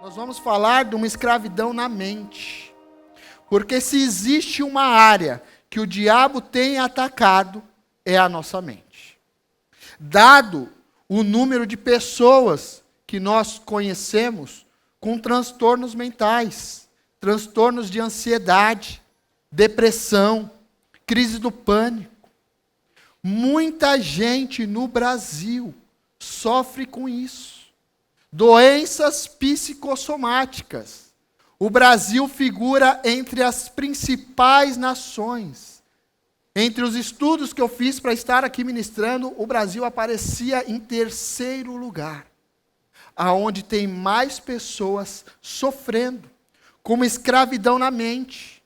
Nós vamos falar de uma escravidão na mente. Porque se existe uma área que o diabo tem atacado, é a nossa mente. Dado o número de pessoas que nós conhecemos com transtornos mentais, transtornos de ansiedade, depressão, crise do pânico. Muita gente no Brasil sofre com isso. Doenças psicossomáticas. O Brasil figura entre as principais nações. Entre os estudos que eu fiz para estar aqui ministrando, o Brasil aparecia em terceiro lugar, aonde tem mais pessoas sofrendo com uma escravidão na mente.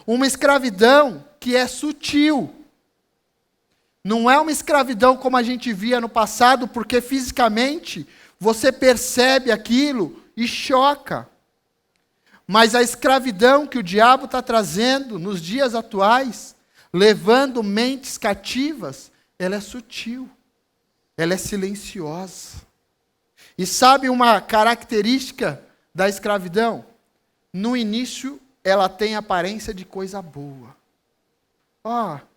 Uma escravidão que é sutil. Não é uma escravidão como a gente via no passado, porque fisicamente você percebe aquilo e choca. Mas a escravidão que o diabo está trazendo nos dias atuais, levando mentes cativas, ela é sutil, ela é silenciosa. E sabe uma característica da escravidão? No início, ela tem aparência de coisa boa.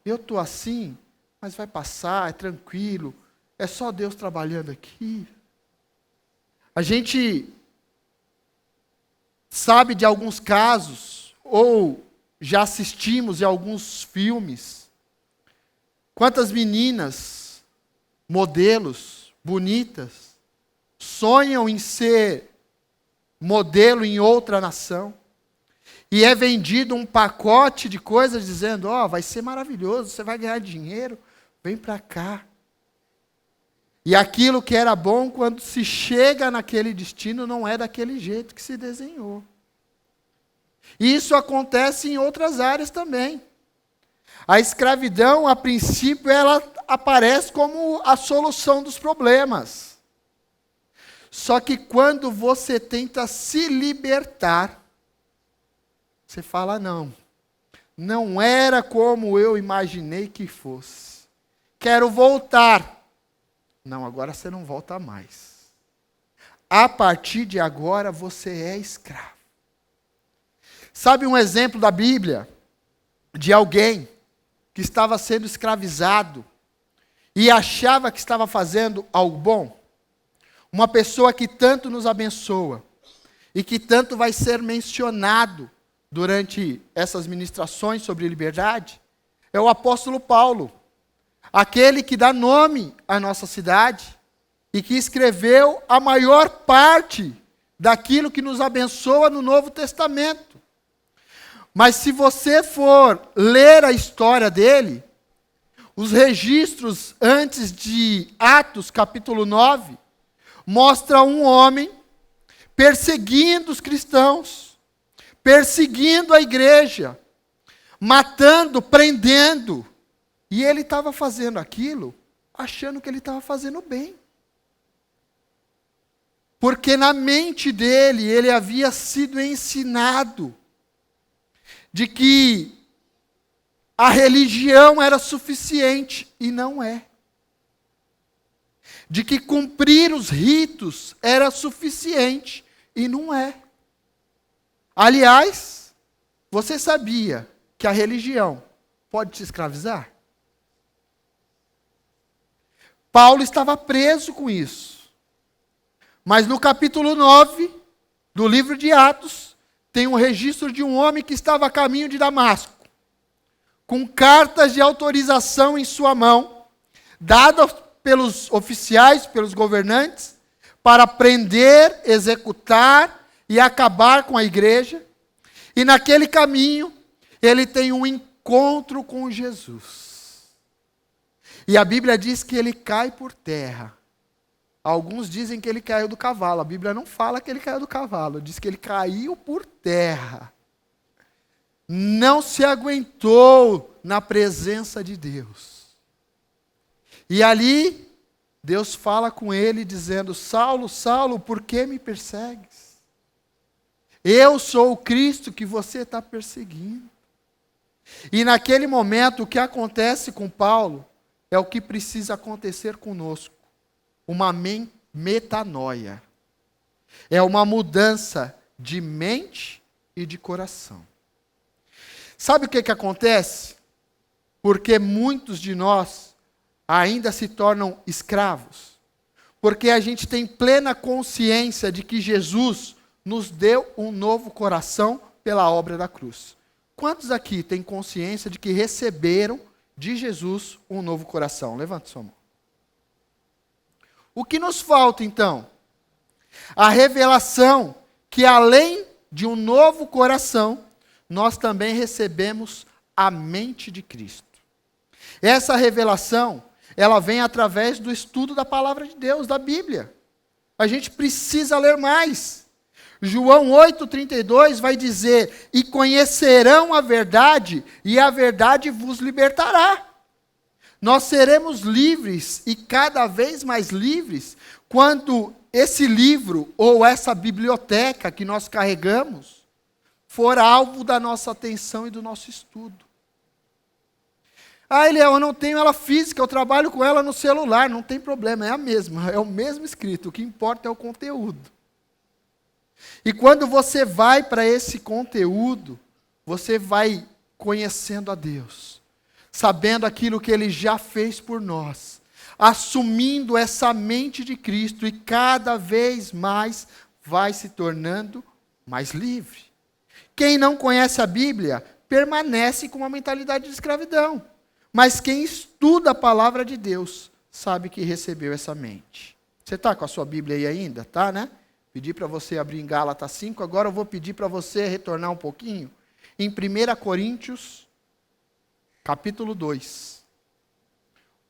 Eu estou assim, mas vai passar, é tranquilo, é só Deus trabalhando aqui. A gente sabe de alguns casos, ou já assistimos em alguns filmes, quantas meninas, modelos, bonitas, sonham em ser modelo em outra nação, e é vendido um pacote de coisas dizendo, vai ser maravilhoso, você vai ganhar dinheiro, vem para cá. E aquilo que era bom, quando se chega naquele destino, não é daquele jeito que se desenhou. Isso acontece em outras áreas também. A escravidão, a princípio, ela aparece como a solução dos problemas. Só que quando você tenta se libertar, você fala, não era como eu imaginei que fosse. Quero voltar. Não, agora você não volta mais. A partir de agora você é escravo. Sabe um exemplo da Bíblia de alguém que estava sendo escravizado e achava que estava fazendo algo bom? Uma pessoa que tanto nos abençoa e que tanto vai ser mencionado durante essas ministrações sobre liberdade, é o apóstolo Paulo. Aquele que dá nome à nossa cidade e que escreveu a maior parte daquilo que nos abençoa no Novo Testamento. Mas se você for ler a história dele, os registros antes de Atos capítulo 9, mostra um homem perseguindo os cristãos, perseguindo a igreja, matando, prendendo. E ele estava fazendo aquilo, achando que ele estava fazendo bem. Porque na mente dele, ele havia sido ensinado de que a religião era suficiente, e não é. De que cumprir os ritos era suficiente, e não é. Aliás, você sabia que a religião pode te escravizar? Paulo estava preso com isso. Mas no capítulo 9 do livro de Atos, tem um registro de um homem que estava a caminho de Damasco, com cartas de autorização em sua mão, dadas pelos oficiais, pelos governantes, para prender, executar e acabar com a igreja. E naquele caminho, ele tem um encontro com Jesus. E a Bíblia diz que ele cai por terra. Alguns dizem que ele caiu do cavalo. A Bíblia não fala que ele caiu do cavalo. Diz que ele caiu por terra. Não se aguentou na presença de Deus. E ali, Deus fala com ele dizendo, Saulo, Saulo, por que me persegues? Eu sou o Cristo que você está perseguindo. E naquele momento, o que acontece com Paulo é o que precisa acontecer conosco. Uma metanoia. É uma mudança de mente e de coração. Sabe o que acontece? Porque muitos de nós ainda se tornam escravos. Porque a gente tem plena consciência de que Jesus nos deu um novo coração pela obra da cruz. Quantos aqui têm consciência de que receberam de Jesus um novo coração? Levante sua mão. O que nos falta então? A revelação que além de um novo coração, nós também recebemos a mente de Cristo. Essa revelação, ela vem através do estudo da palavra de Deus, da Bíblia. A gente precisa ler mais. João 8,32 vai dizer: e conhecerão a verdade, e a verdade vos libertará. Nós seremos livres, e cada vez mais livres, quando esse livro, ou essa biblioteca que nós carregamos, for alvo da nossa atenção e do nosso estudo. Ah, Eliel, eu não tenho ela física, eu trabalho com ela no celular, não tem problema, é a mesma, é o mesmo escrito, o que importa é o conteúdo. E quando você vai para esse conteúdo, você vai conhecendo a Deus, sabendo aquilo que Ele já fez por nós, assumindo essa mente de Cristo e cada vez mais vai se tornando mais livre. Quem não conhece a Bíblia permanece com uma mentalidade de escravidão. Mas quem estuda a palavra de Deus sabe que recebeu essa mente. Você está com a sua Bíblia aí ainda? Tá, né? Pedi para você abrir em Gálatas 5, agora eu vou pedir para você retornar um pouquinho em 1 Coríntios, capítulo 2.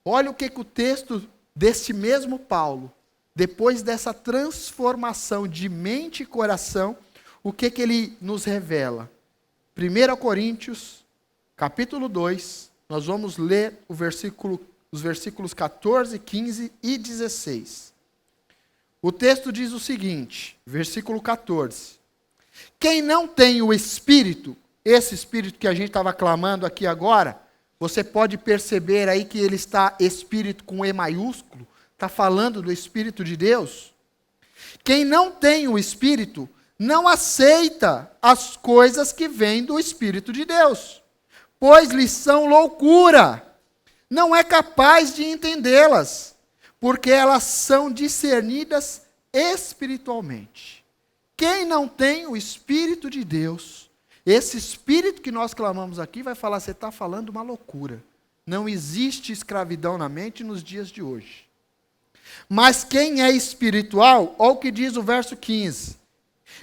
Olha o que o texto deste mesmo Paulo, depois dessa transformação de mente e coração, o que ele nos revela. 1 Coríntios, capítulo 2, nós vamos ler os versículos 14, 15 e 16. O texto diz o seguinte, versículo 14. Quem não tem o Espírito, esse Espírito que a gente estava clamando aqui agora, você pode perceber aí que ele está Espírito com E maiúsculo, está falando do Espírito de Deus. Quem não tem o Espírito, não aceita as coisas que vêm do Espírito de Deus, pois lhes são loucura, não é capaz de entendê-las, porque elas são discernidas espiritualmente. Quem não tem o Espírito de Deus, esse Espírito que nós clamamos aqui, vai falar: você está falando uma loucura. Não existe escravidão na mente nos dias de hoje. Mas quem é espiritual, olha o que diz o verso 15,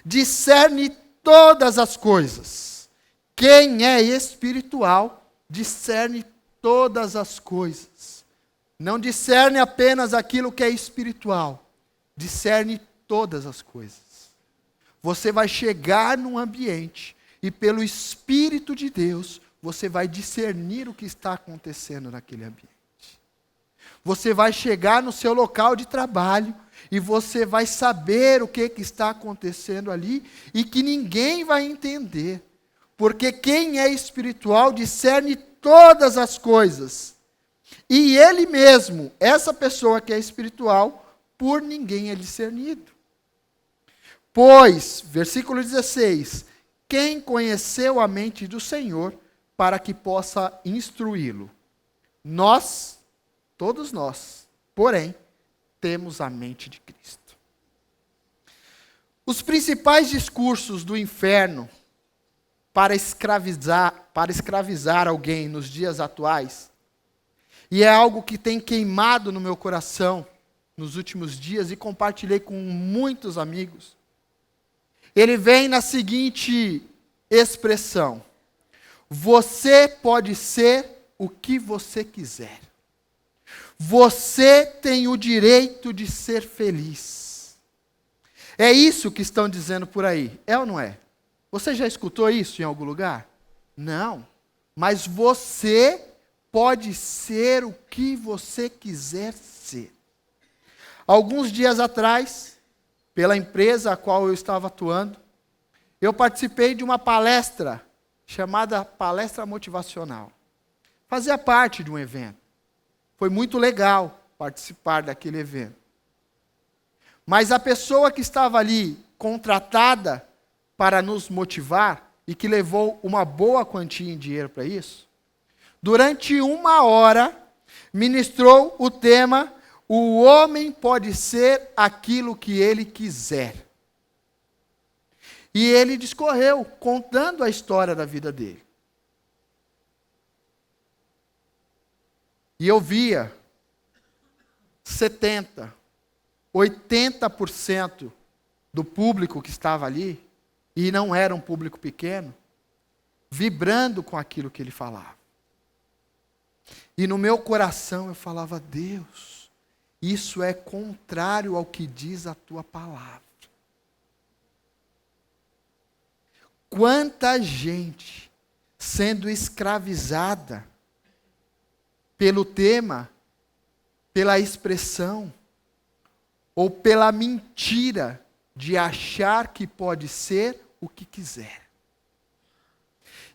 discerne todas as coisas. Quem é espiritual, discerne todas as coisas. Não discerne apenas aquilo que é espiritual, discerne todas as coisas. Você vai chegar num ambiente e pelo Espírito de Deus, você vai discernir o que está acontecendo naquele ambiente. Você vai chegar no seu local de trabalho e você vai saber o que está acontecendo ali e que ninguém vai entender. Porque quem é espiritual discerne todas as coisas. E ele mesmo, essa pessoa que é espiritual, por ninguém é discernido. Pois, versículo 16, quem conheceu a mente do Senhor para que possa instruí-lo? Nós, todos nós, porém, temos a mente de Cristo. Os principais discursos do inferno para escravizar alguém nos dias atuais, e é algo que tem queimado no meu coração nos últimos dias e compartilhei com muitos amigos. Ele vem na seguinte expressão: você pode ser o que você quiser. Você tem o direito de ser feliz. É isso que estão dizendo por aí, é ou não é? Você já escutou isso em algum lugar? Não. Mas você pode ser o que você quiser ser. Alguns dias atrás, pela empresa a qual eu estava atuando, eu participei de uma palestra chamada Palestra Motivacional. Fazia parte de um evento. Foi muito legal participar daquele evento. Mas a pessoa que estava ali contratada para nos motivar e que levou uma boa quantia em dinheiro para isso, durante 1 hora ministrou o tema: o homem pode ser aquilo que ele quiser. E ele discorreu, contando a história da vida dele. E eu via 70%, 80% do público que estava ali, e não era um público pequeno, vibrando com aquilo que ele falava. E no meu coração eu falava: Deus, isso é contrário ao que diz a tua palavra. Quanta gente sendo escravizada pelo tema, pela expressão, ou pela mentira de achar que pode ser o que quiser.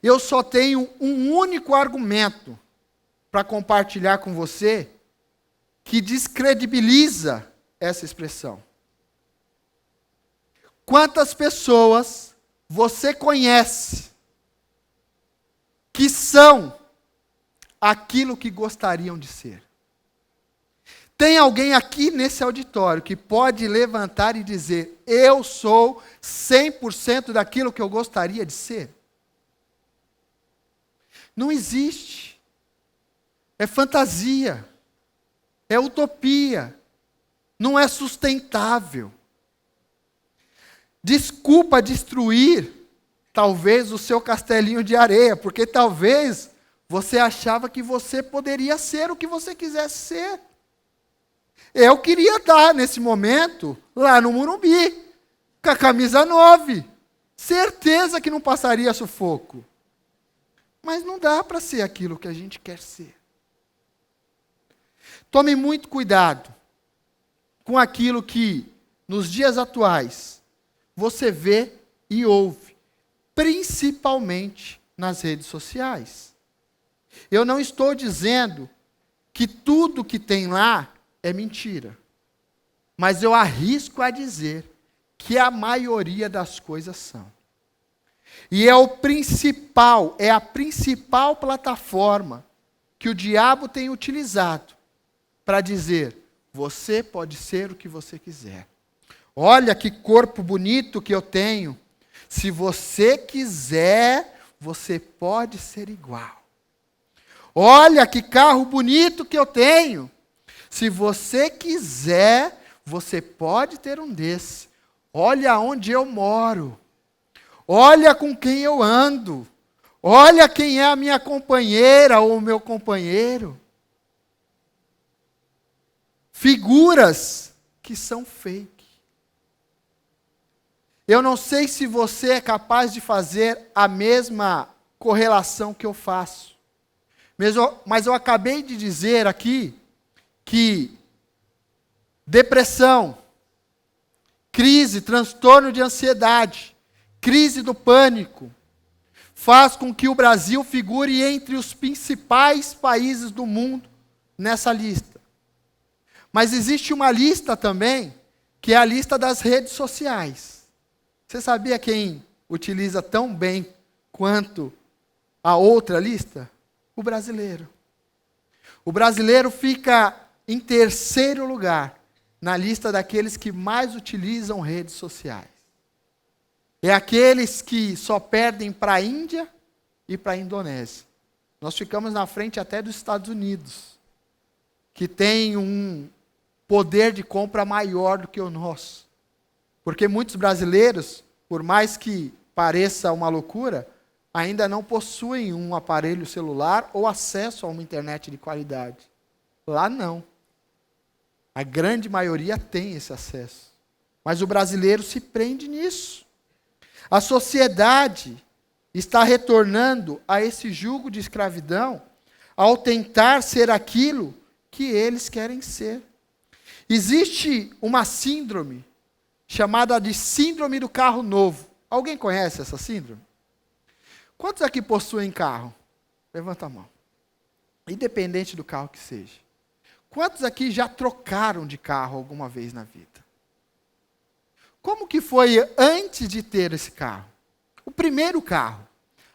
Eu só tenho um único argumento para compartilhar com você que descredibiliza essa expressão. Quantas pessoas você conhece que são aquilo que gostariam de ser? Tem alguém aqui nesse auditório que pode levantar e dizer: eu sou 100% daquilo que eu gostaria de ser? Não existe. É fantasia. É utopia. Não é sustentável. Desculpa destruir, talvez, o seu castelinho de areia, porque talvez você achava que você poderia ser o que você quisesse ser. Eu queria estar, nesse momento, lá no Morumbi, com a camisa 9. Certeza que não passaria sufoco. Mas não dá para ser aquilo que a gente quer ser. Tome muito cuidado com aquilo que, nos dias atuais, você vê e ouve, principalmente nas redes sociais. Eu não estou dizendo que tudo que tem lá é mentira. Mas eu arrisco a dizer que a maioria das coisas são. E é a principal plataforma que o diabo tem utilizado para dizer: você pode ser o que você quiser. Olha que corpo bonito que eu tenho. Se você quiser, você pode ser igual. Olha que carro bonito que eu tenho. Se você quiser, você pode ter um desse. Olha onde eu moro. Olha com quem eu ando. Olha quem é a minha companheira ou o meu companheiro. Figuras que são fake. Eu não sei se você é capaz de fazer a mesma correlação que eu faço. Mas eu acabei de dizer aqui que depressão, crise, transtorno de ansiedade, crise do pânico, faz com que o Brasil figure entre os principais países do mundo nessa lista. Mas existe uma lista também, que é a lista das redes sociais. Você sabia quem utiliza tão bem quanto a outra lista? O brasileiro. O brasileiro fica em terceiro lugar na lista daqueles que mais utilizam redes sociais. É aqueles que só perdem para a Índia e para a Indonésia. Nós ficamos na frente até dos Estados Unidos, que tem um poder de compra maior do que o nosso. Porque muitos brasileiros, por mais que pareça uma loucura, ainda não possuem um aparelho celular ou acesso a uma internet de qualidade. Lá não. A grande maioria tem esse acesso. Mas o brasileiro se prende nisso. A sociedade está retornando a esse jugo de escravidão ao tentar ser aquilo que eles querem ser. Existe uma síndrome chamada de síndrome do carro novo. Alguém conhece essa síndrome? Quantos aqui possuem carro? Levanta a mão. Independente do carro que seja. Quantos aqui já trocaram de carro alguma vez na vida? Como que foi antes de ter esse carro? O primeiro carro.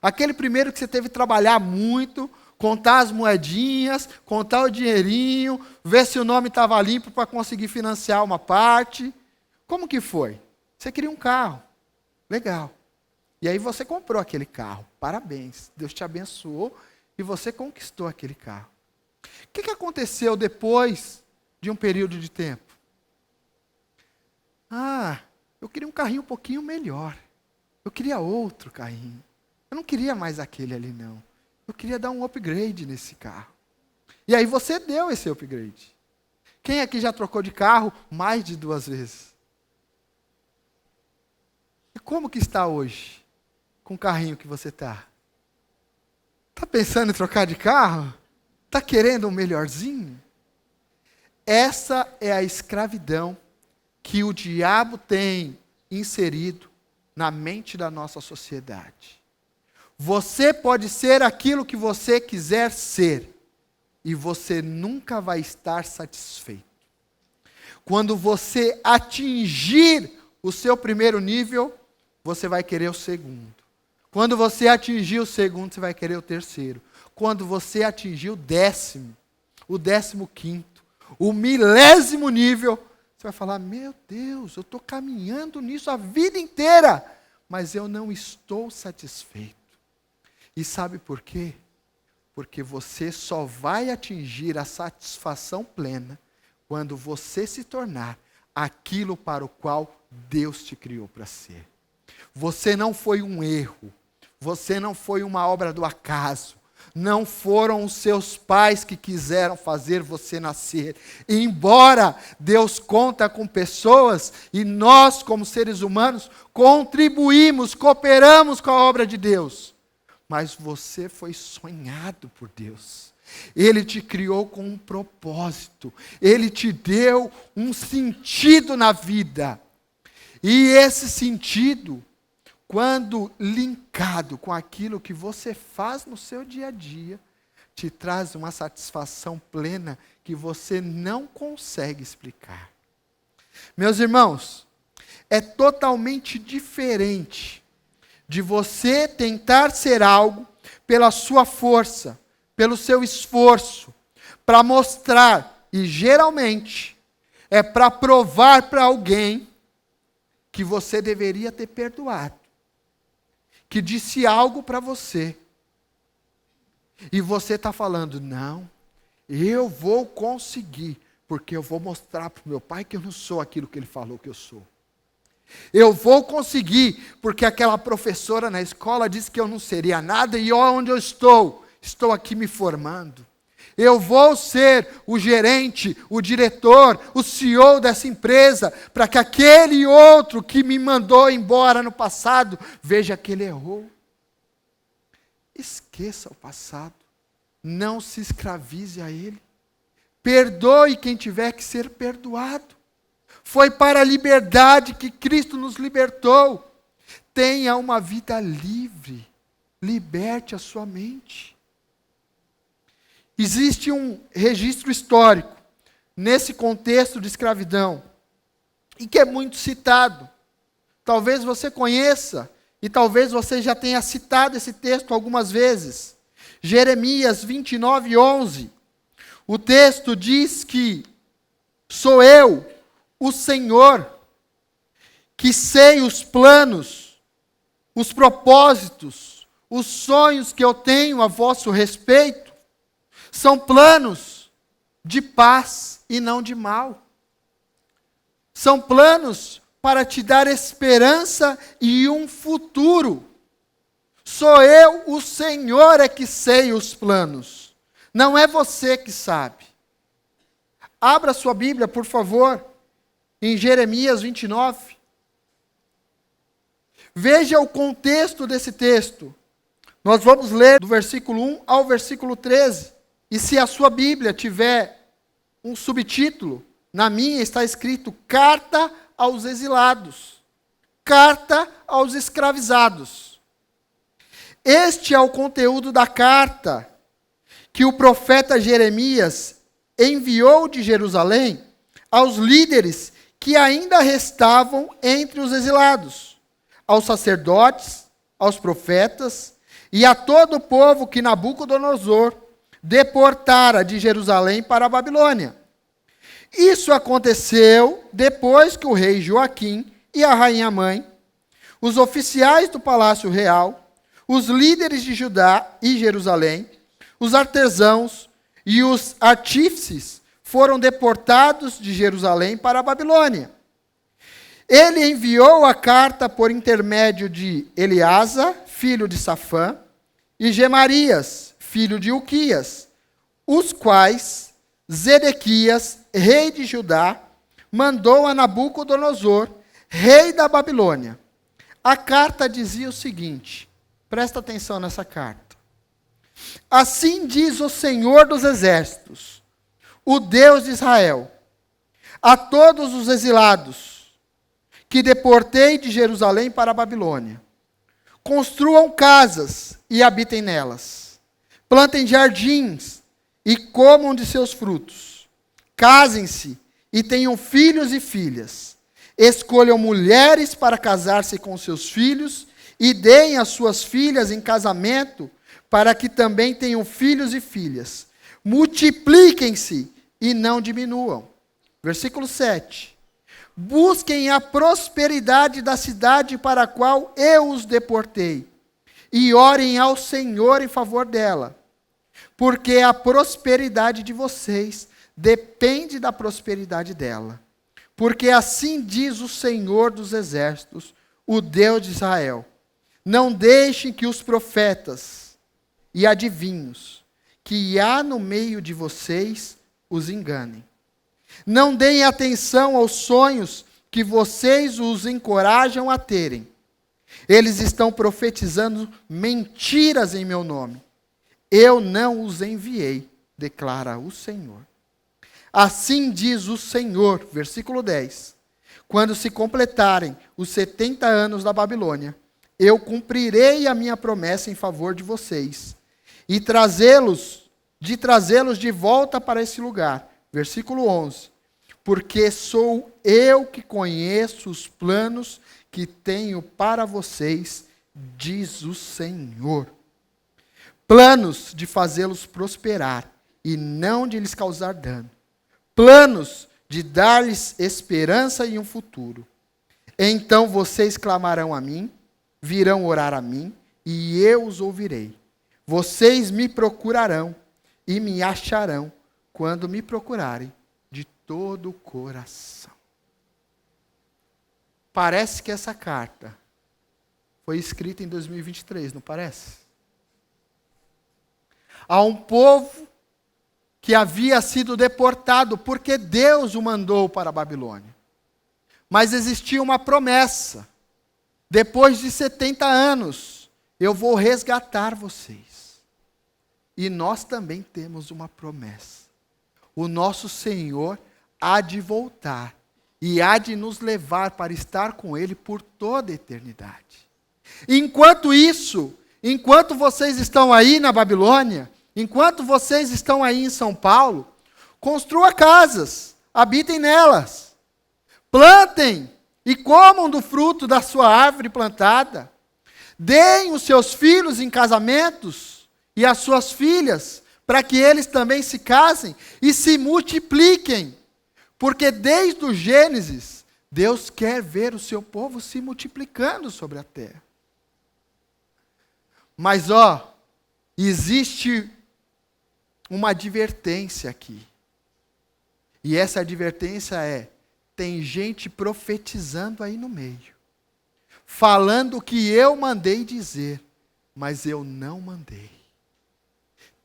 Aquele primeiro que você teve que trabalhar muito, contar as moedinhas, contar o dinheirinho, ver se o nome estava limpo para conseguir financiar uma parte. Como que foi? Você queria um carro. Legal. E aí você comprou aquele carro. Parabéns. Deus te abençoou e você conquistou aquele carro. O que aconteceu depois de um período de tempo? Eu queria um carrinho um pouquinho melhor. Eu queria outro carrinho. Eu não queria mais aquele ali, não. Eu queria dar um upgrade nesse carro. E aí você deu esse upgrade. Quem aqui já trocou de carro mais de 2 vezes? E como que está hoje? Com o carrinho que você está? Está pensando em trocar de carro? Está querendo um melhorzinho? Essa é a escravidão que o diabo tem inserido na mente da nossa sociedade. Você pode ser aquilo que você quiser ser, e você nunca vai estar satisfeito. Quando você atingir o seu primeiro nível, você vai querer o segundo. Quando você atingir o segundo, você vai querer o terceiro. Quando você atingir o 10º, o 15º, o 1000º nível, você vai falar, meu Deus, eu estou caminhando nisso a vida inteira, mas eu não estou satisfeito. E sabe por quê? Porque você só vai atingir a satisfação plena quando você se tornar aquilo para o qual Deus te criou para ser. Você não foi um erro, você não foi uma obra do acaso, não foram os seus pais que quiseram fazer você nascer. Embora Deus conta com pessoas e nós, como seres humanos, contribuímos, cooperamos com a obra de Deus. Mas você foi sonhado por Deus. Ele te criou com um propósito. Ele te deu um sentido na vida. E esse sentido, quando linkado com aquilo que você faz no seu dia a dia, te traz uma satisfação plena que você não consegue explicar. Meus irmãos, é totalmente diferente de você tentar ser algo pela sua força, pelo seu esforço, para mostrar, e geralmente é para provar para alguém que você deveria ter perdoado, que disse algo para você, e você está falando, não, eu vou conseguir, porque eu vou mostrar para o meu pai que eu não sou aquilo que ele falou que eu sou. Eu vou conseguir, porque aquela professora na escola disse que eu não seria nada, e olha onde eu estou aqui me formando. Eu vou ser o gerente, o diretor, o CEO dessa empresa, para que aquele outro que me mandou embora no passado, veja que ele errou. Esqueça o passado, não se escravize a ele. Perdoe quem tiver que ser perdoado. Foi para a liberdade que Cristo nos libertou. Tenha uma vida livre. Liberte a sua mente. Existe um registro histórico nesse contexto de escravidão e que é muito citado. Talvez você conheça e talvez você já tenha citado esse texto algumas vezes. Jeremias 29:11. O texto diz que sou eu, o Senhor, que sei os planos, os propósitos, os sonhos que eu tenho a vosso respeito, são planos de paz e não de mal. São planos para te dar esperança e um futuro. Sou eu, o Senhor, é que sei os planos. Não é você que sabe. Abra sua Bíblia, por favor, em Jeremias 29. Veja o contexto desse texto. Nós vamos ler do versículo 1 ao versículo 13. E se a sua Bíblia tiver um subtítulo, na minha está escrito Carta aos Exilados. Carta aos Escravizados. Este é o conteúdo da carta que o profeta Jeremias enviou de Jerusalém aos líderes que ainda restavam entre os exilados, aos sacerdotes, aos profetas e a todo o povo que Nabucodonosor deportara de Jerusalém para a Babilônia. Isso aconteceu depois que o rei Joaquim e a rainha mãe, os oficiais do palácio real, os líderes de Judá e Jerusalém, os artesãos e os artífices foram deportados de Jerusalém para a Babilônia. Ele enviou a carta por intermédio de Eleasa, filho de Safã, e Gemarias, filho de Uquias, os quais Zedequias, rei de Judá, mandou a Nabucodonosor, rei da Babilônia. A carta dizia o seguinte, presta atenção nessa carta. Assim diz o Senhor dos Exércitos, o Deus de Israel, a todos os exilados que deportei de Jerusalém para a Babilônia. Construam casas e habitem nelas. Plantem jardins e comam de seus frutos. Casem-se e tenham filhos e filhas. Escolham mulheres para casar-se com seus filhos e deem as suas filhas em casamento para que também tenham filhos e filhas. Multipliquem-se e não diminuam. Versículo 7. Busquem a prosperidade da cidade para a qual eu os deportei, e orem ao Senhor em favor dela, porque a prosperidade de vocês depende da prosperidade dela. Porque assim diz o Senhor dos Exércitos, o Deus de Israel: não deixem que os profetas e adivinhos que há no meio de vocês os enganem. Não deem atenção aos sonhos que vocês os encorajam a terem. Eles estão profetizando mentiras em meu nome. Eu não os enviei, declara o Senhor. Assim diz o Senhor, versículo 10. Quando se completarem os 70 anos da Babilônia, eu cumprirei a minha promessa em favor de vocês, e trazê-los de volta para esse lugar. Versículo 11. Porque sou eu que conheço os planos que tenho para vocês, diz o Senhor. Planos de fazê-los prosperar e não de lhes causar dano. Planos de dar-lhes esperança e um futuro. Então vocês clamarão a mim, virão orar a mim, e eu os ouvirei. Vocês me procurarão e me acharão quando me procurarem de todo o coração. Parece que essa carta foi escrita em 2023, não parece? A um povo que havia sido deportado porque Deus o mandou para a Babilônia. Mas existia uma promessa. Depois de 70 anos, eu vou resgatar vocês. E nós também temos uma promessa. O nosso Senhor há de voltar e há de nos levar para estar com Ele por toda a eternidade. Enquanto isso, enquanto vocês estão aí na Babilônia, enquanto vocês estão aí em São Paulo, construam casas, habitem nelas, plantem e comam do fruto da sua árvore plantada, deem os seus filhos em casamentos e as suas filhas, para que eles também se casem e se multipliquem. Porque desde o Gênesis, Deus quer ver o seu povo se multiplicando sobre a terra. Mas, existe uma advertência aqui. E essa advertência é: tem gente profetizando aí no meio, falando o que eu mandei dizer, mas eu não mandei.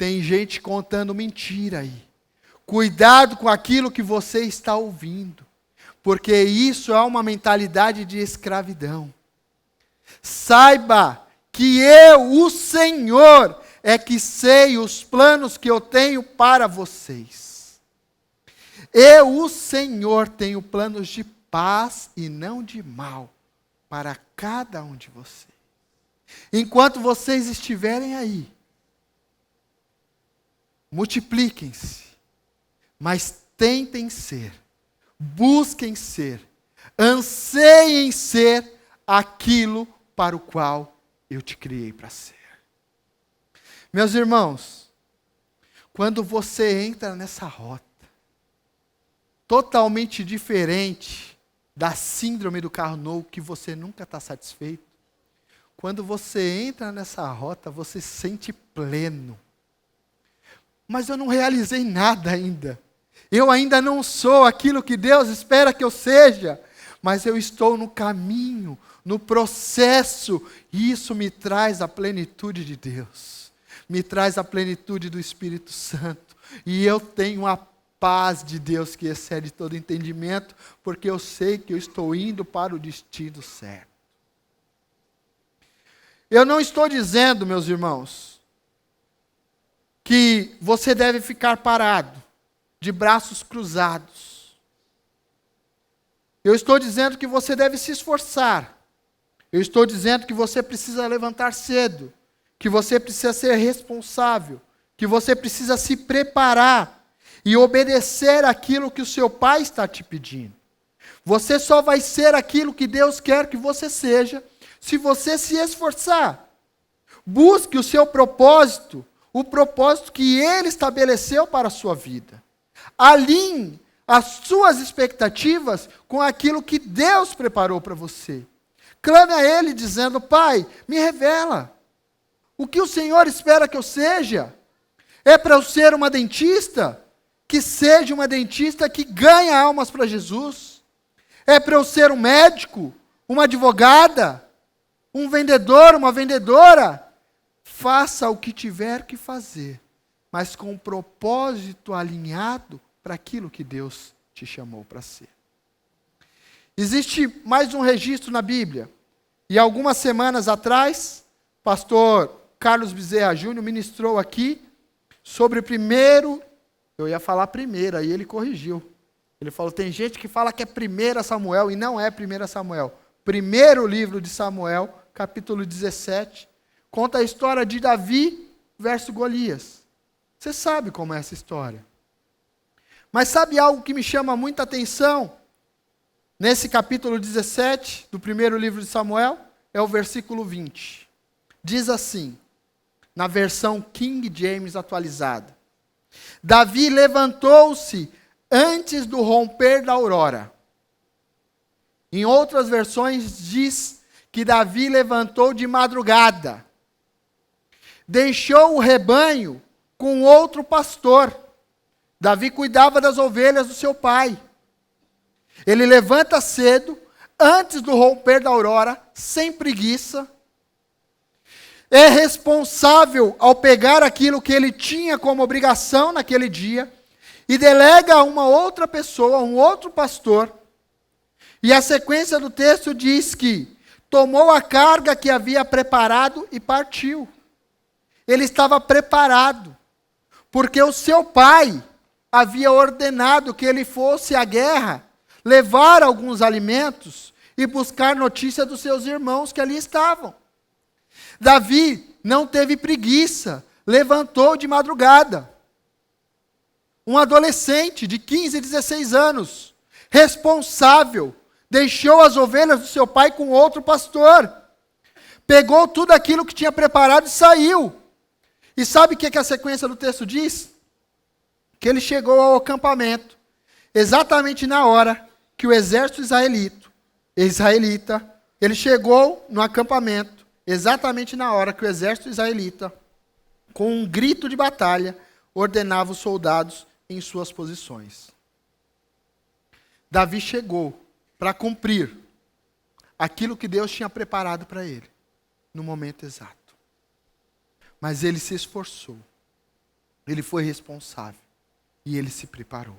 Tem gente contando mentira aí. Cuidado com aquilo que você está ouvindo, porque isso é uma mentalidade de escravidão. Saiba que eu, o Senhor, é que sei os planos que eu tenho para vocês. Eu, o Senhor, tenho planos de paz e não de mal para cada um de vocês. Enquanto vocês estiverem aí, multipliquem-se, mas tentem ser, busquem ser Anseie em ser aquilo para o qual eu te criei para ser. Meus irmãos, quando você entra nessa rota, totalmente diferente da síndrome do carro novo, que você nunca está satisfeito, quando você entra nessa rota, você se sente pleno. Mas eu não realizei nada ainda. Eu ainda não sou aquilo que Deus espera que eu seja. Mas eu estou no caminho, no processo. E isso me traz a plenitude de Deus. Me traz a plenitude do Espírito Santo. E eu tenho a paz de Deus que excede todo entendimento. Porque eu sei que eu estou indo para o destino certo. Eu não estou dizendo, meus irmãos, que você deve ficar parado, de braços cruzados. Eu estou dizendo que você deve se esforçar. Eu estou dizendo que você precisa levantar cedo, que você precisa ser responsável, que você precisa se preparar e obedecer aquilo que o seu pai está te pedindo. Você só vai ser aquilo que Deus quer que você seja, se você se esforçar. Busque o seu propósito, o propósito que Ele estabeleceu para a sua vida. Alinhe as suas expectativas com aquilo que Deus preparou para você. Clame a Ele dizendo: Pai, me revela. O que o Senhor espera que eu seja? É para eu ser uma dentista? Que seja uma dentista que ganha almas para Jesus. É para eu ser um médico, uma advogada, um vendedor, uma vendedora? Faça o que tiver que fazer, mas com um propósito alinhado para aquilo que Deus te chamou para ser. Existe mais um registro na Bíblia. E algumas semanas atrás, pastor Carlos Bezerra Júnior ministrou aqui sobre o primeiro, eu ia falar primeiro, aí ele corrigiu. Ele falou, tem gente que fala que é 1 Samuel, e não é 1 Samuel. Primeiro livro de Samuel, capítulo 17, conta a história de Davi versus Golias. Você sabe como é essa história. Mas sabe algo que me chama muita atenção? Nesse capítulo 17 do primeiro livro de Samuel, é o versículo 20. Diz assim, na versão King James atualizada: Davi levantou-se antes do romper da aurora. Em outras versões diz que Davi levantou de madrugada. Deixou o rebanho com outro pastor. Davi cuidava das ovelhas do seu pai. Ele levanta cedo, antes do romper da aurora, sem preguiça. É responsável ao pegar aquilo que ele tinha como obrigação naquele dia e delega a uma outra pessoa, a um outro pastor. E a sequência do texto diz que tomou a carga que havia preparado e partiu. Ele estava preparado, porque o seu pai havia ordenado que ele fosse à guerra, levar alguns alimentos e buscar notícia dos seus irmãos que ali estavam. Davi não teve preguiça, levantou de madrugada. Um adolescente de 15, 16 anos, responsável, deixou as ovelhas do seu pai com outro pastor. Pegou tudo aquilo que tinha preparado e saiu. E sabe o que a sequência do texto diz? Que ele chegou ao acampamento, exatamente na hora que o exército israelita, ele chegou no acampamento, exatamente na hora que o exército israelita, com um grito de batalha, ordenava os soldados em suas posições. Davi chegou para cumprir aquilo que Deus tinha preparado para ele, no momento exato. Mas ele se esforçou, ele foi responsável e ele se preparou.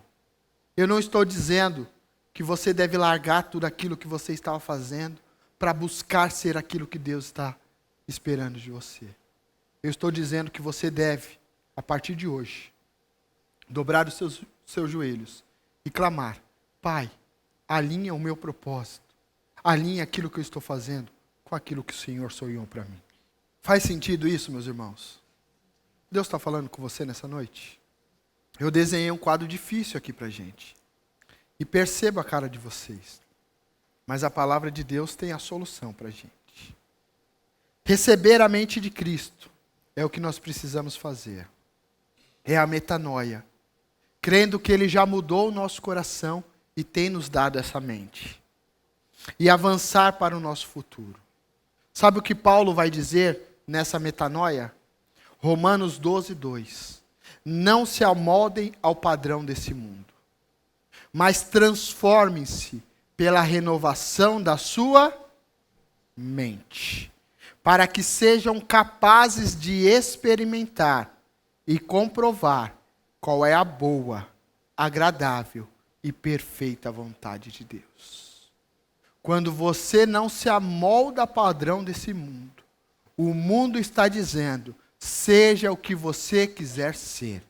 Eu não estou dizendo que você deve largar tudo aquilo que você estava fazendo para buscar ser aquilo que Deus está esperando de você. Eu estou dizendo que você deve, a partir de hoje, dobrar os seus joelhos e clamar: Pai, alinha o meu propósito, alinha aquilo que eu estou fazendo com aquilo que o Senhor sonhou para mim. Faz sentido isso, meus irmãos? Deus está falando com você nessa noite? Eu desenhei um quadro difícil aqui para a gente. E perceba a cara de vocês. Mas a palavra de Deus tem a solução para a gente. Receber a mente de Cristo é o que nós precisamos fazer. É a metanoia. Crendo que Ele já mudou o nosso coração e tem nos dado essa mente. E avançar para o nosso futuro. Sabe o que Paulo vai dizer nessa metanoia? Romanos 12, 2. Não se amoldem ao padrão desse mundo, mas transformem-se pela renovação da sua mente, para que sejam capazes de experimentar e comprovar qual é a boa, agradável e perfeita vontade de Deus. Quando você não se amolda ao padrão desse mundo, o mundo está dizendo: seja o que você quiser ser.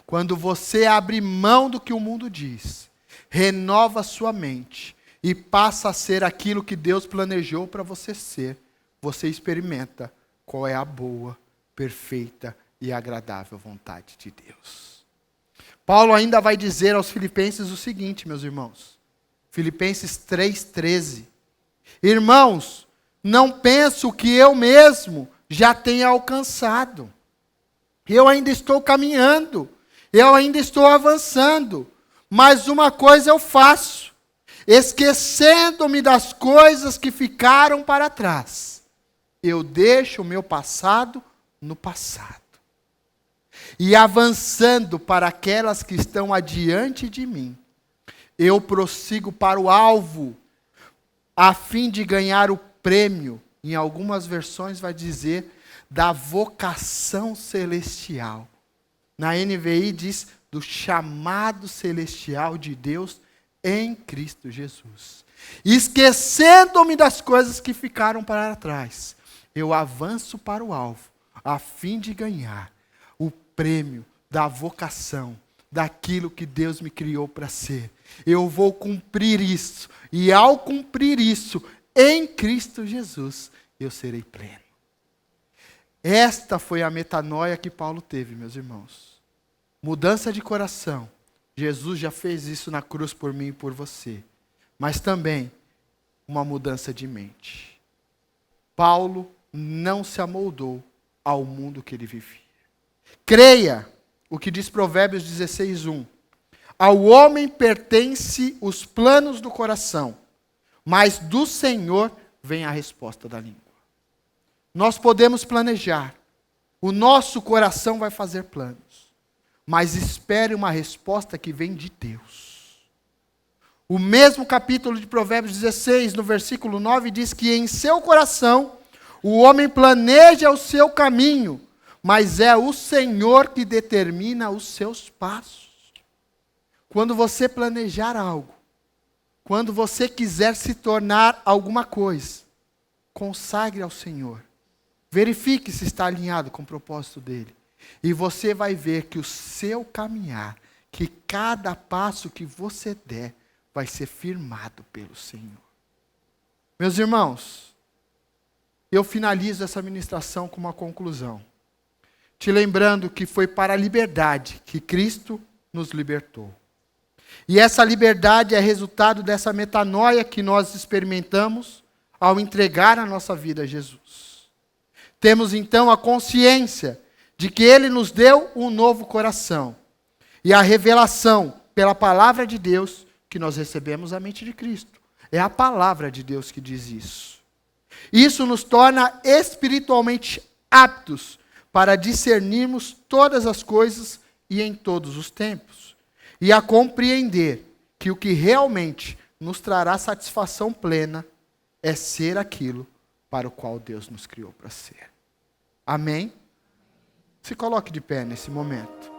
Quando você abre mão do que o mundo diz, renova sua mente e passa a ser aquilo que Deus planejou para você ser, você experimenta qual é a boa, perfeita e agradável vontade de Deus. Paulo ainda vai dizer aos Filipenses o seguinte, meus irmãos. Filipenses 3,13. Irmãos, não penso que eu mesmo já tenha alcançado. Eu ainda estou caminhando. Eu ainda estou avançando. Mas uma coisa eu faço, esquecendo-me das coisas que ficaram para trás. Eu deixo o meu passado no passado. E avançando para aquelas que estão adiante de mim, eu prossigo para o alvo, a fim de ganhar o prêmio. Em algumas versões vai dizer, da vocação celestial. Na NVI diz, do chamado celestial de Deus em Cristo Jesus. Esquecendo-me das coisas que ficaram para trás, eu avanço para o alvo, a fim de ganhar o prêmio da vocação, daquilo que Deus me criou para ser. Eu vou cumprir isso, e ao cumprir isso, em Cristo Jesus, eu serei pleno. Esta foi a metanoia que Paulo teve, meus irmãos. Mudança de coração. Jesus já fez isso na cruz por mim e por você. Mas também uma mudança de mente. Paulo não se amoldou ao mundo que ele vivia. Creia o que diz Provérbios 16:1. Ao homem pertence os planos do coração, mas do Senhor vem a resposta da língua. Nós podemos planejar, o nosso coração vai fazer planos, mas espere uma resposta que vem de Deus. O mesmo capítulo de Provérbios 16, no versículo 9, diz que em seu coração o homem planeja o seu caminho, mas é o Senhor que determina os seus passos. Quando você planejar algo, quando você quiser se tornar alguma coisa, consagre ao Senhor. Verifique se está alinhado com o propósito dele. E você vai ver que o seu caminhar, que cada passo que você der, vai ser firmado pelo Senhor. Meus irmãos, eu finalizo essa ministração com uma conclusão. Te lembrando que foi para a liberdade que Cristo nos libertou. E essa liberdade é resultado dessa metanoia que nós experimentamos ao entregar a nossa vida a Jesus. Temos então a consciência de que Ele nos deu um novo coração. E a revelação pela palavra de Deus que nós recebemos a mente de Cristo. É a palavra de Deus que diz isso. Isso nos torna espiritualmente aptos para discernirmos todas as coisas e em todos os tempos. E a compreender que o que realmente nos trará satisfação plena é ser aquilo para o qual Deus nos criou para ser. Amém? Se coloque de pé nesse momento.